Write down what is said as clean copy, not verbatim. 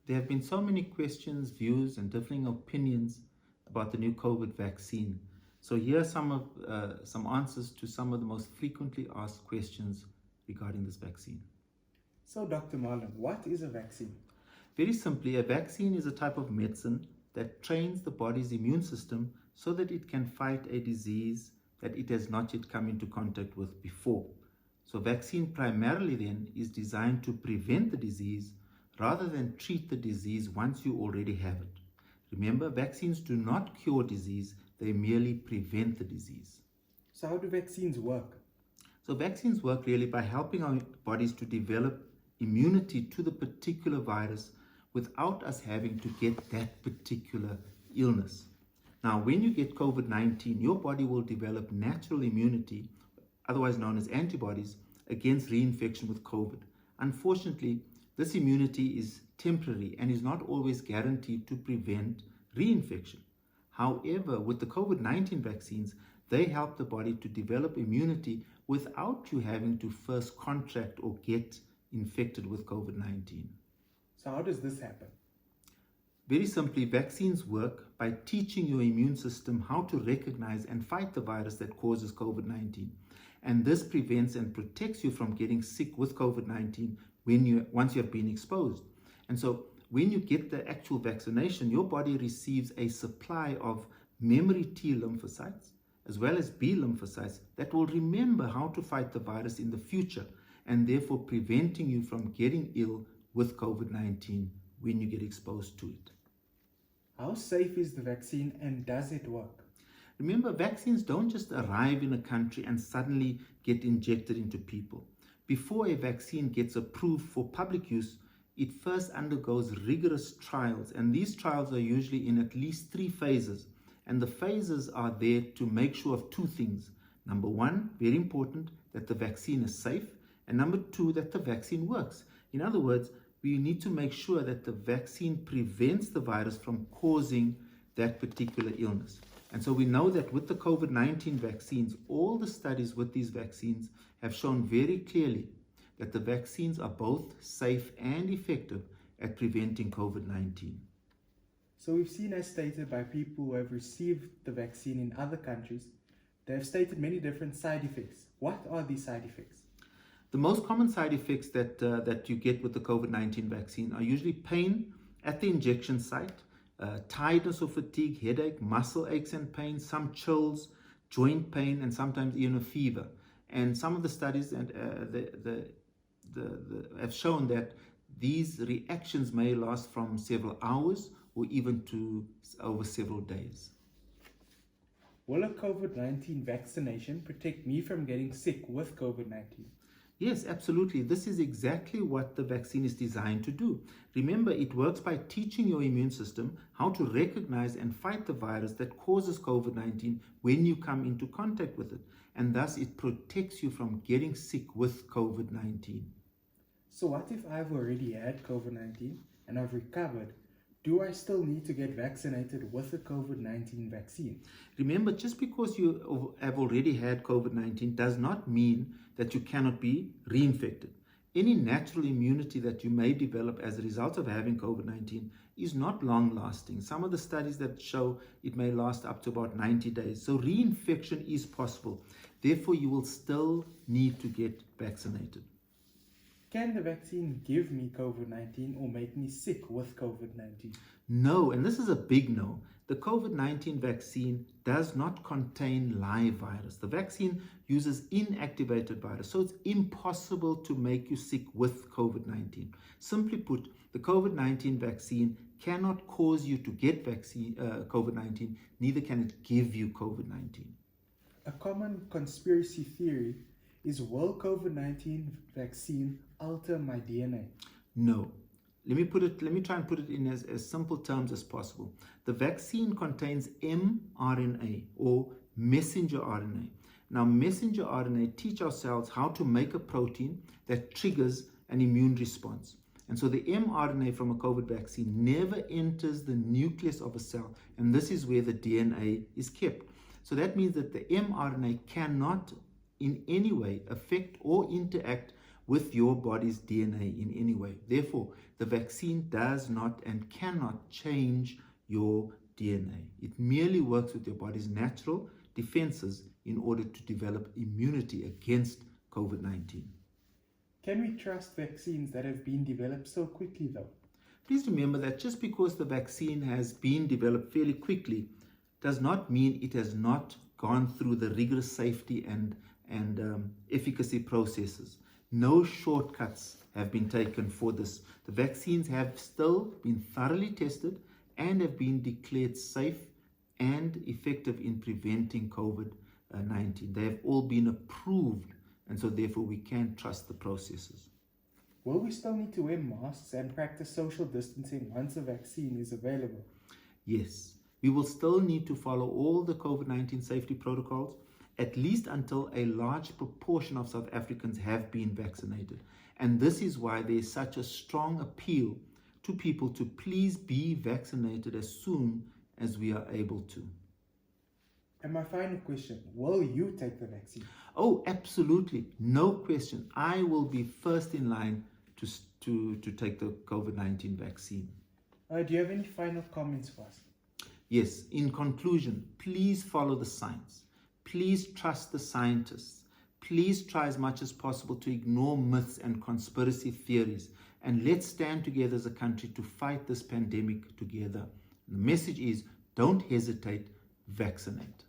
there have been so many questions, views, and differing opinions about the new COVID vaccine. So here are some answers to some of the most frequently asked questions regarding this vaccine. So, Dr. Marlon, what is a vaccine? Very simply, a vaccine is a type of medicine that trains the body's immune system so that it can fight a disease that it has not yet come into contact with before. So vaccine primarily then is designed to prevent the disease rather than treat the disease once you already have it. Remember, vaccines do not cure disease, they merely prevent the disease. So, how do vaccines work? So vaccines work really by helping our bodies to develop immunity to the particular virus without us having to get that particular illness. Now, when you get COVID-19, your body will develop natural immunity, otherwise known as antibodies, against reinfection with COVID. Unfortunately, this immunity is temporary and is not always guaranteed to prevent reinfection. However, with the COVID-19 vaccines, they help the body to develop immunity without you having to first contract or get infected with COVID-19. So, how does this happen? Very simply, vaccines work by teaching your immune system how to recognize and fight the virus that causes COVID-19. And this prevents and protects you from getting sick with COVID-19 once you have been exposed. And so when you get the actual vaccination, your body receives a supply of memory T lymphocytes as well as B lymphocytes that will remember how to fight the virus in the future, and therefore preventing you from getting ill with COVID-19 when you get exposed to it. How safe is the vaccine and does it work? Remember, vaccines don't just arrive in a country and suddenly get injected into people. Before a vaccine gets approved for public use, it first undergoes rigorous trials, and these trials are usually in at least 3 phases. And the phases are there to make sure of 2 things. Number 1, very important, that the vaccine is safe, and number 2, that the vaccine works. In other words, we need to make sure that the vaccine prevents the virus from causing that particular illness. And so we know that with the COVID-19 vaccines, all the studies with these vaccines have shown very clearly that the vaccines are both safe and effective at preventing COVID-19. So, we've seen, as stated by people who have received the vaccine in other countries, they have stated many different side effects. What are these side effects? The most common side effects that you get with the COVID-19 vaccine are usually pain at the injection site, tiredness or fatigue, headache, muscle aches and pain, some chills, joint pain, and sometimes even a fever. And some of the studies have shown that these reactions may last from several hours or even to over several days. Will a COVID-19 vaccination protect me from getting sick with COVID-19? Yes, absolutely. This is exactly what the vaccine is designed to do. Remember, it works by teaching your immune system how to recognize and fight the virus that causes COVID-19 when you come into contact with it. And thus, it protects you from getting sick with COVID-19. So, what if I've already had COVID-19 and I've recovered? Do I still need to get vaccinated with the COVID-19 vaccine? Remember, just because you have already had COVID-19 does not mean that you cannot be reinfected. Any natural immunity that you may develop as a result of having COVID-19 is not long lasting. Some of the studies that show it may last up to about 90 days. So reinfection is possible. Therefore, you will still need to get vaccinated. Can the vaccine give me COVID-19 or make me sick with COVID-19? No, and this is a big no. The COVID-19 vaccine does not contain live virus. The vaccine uses inactivated virus, so it's impossible to make you sick with COVID-19. Simply put, the COVID-19 vaccine cannot cause you to get COVID-19, neither can it give you COVID-19. A common conspiracy theory is, will COVID-19 vaccine alter my DNA? No. Let me try and put it in as simple terms as possible. The vaccine contains mRNA or messenger RNA. Now, messenger RNA teach our cells how to make a protein that triggers an immune response. And so the mRNA from a COVID vaccine never enters the nucleus of a cell, and this is where the DNA is kept. So that means that the mRNA cannot in any way affect or interact with your body's DNA in any way. Therefore, the vaccine does not and cannot change your DNA. It merely works with your body's natural defenses in order to develop immunity against COVID-19. Can we trust vaccines that have been developed so quickly though? Please remember that just because the vaccine has been developed fairly quickly does not mean it has not gone through the rigorous safety and efficacy processes. No shortcuts have been taken for this. The vaccines have still been thoroughly tested and have been declared safe and effective in preventing COVID-19. They have all been approved, and so therefore we can trust the processes. Will we still need to wear masks and practice social distancing once a vaccine is available? Yes, we will still need to follow all the COVID-19 safety protocols, at least until a large proportion of South Africans have been vaccinated. And this is why there is such a strong appeal to people to please be vaccinated as soon as we are able to. And my final question, will you take the vaccine? Oh, absolutely. No question. I will be first in line to take the COVID-19 vaccine. Do you have any final comments for us? Yes, in conclusion, please follow the science. Please trust the scientists. Please try as much as possible to ignore myths and conspiracy theories. And let's stand together as a country to fight this pandemic together. The message is, don't hesitate, vaccinate.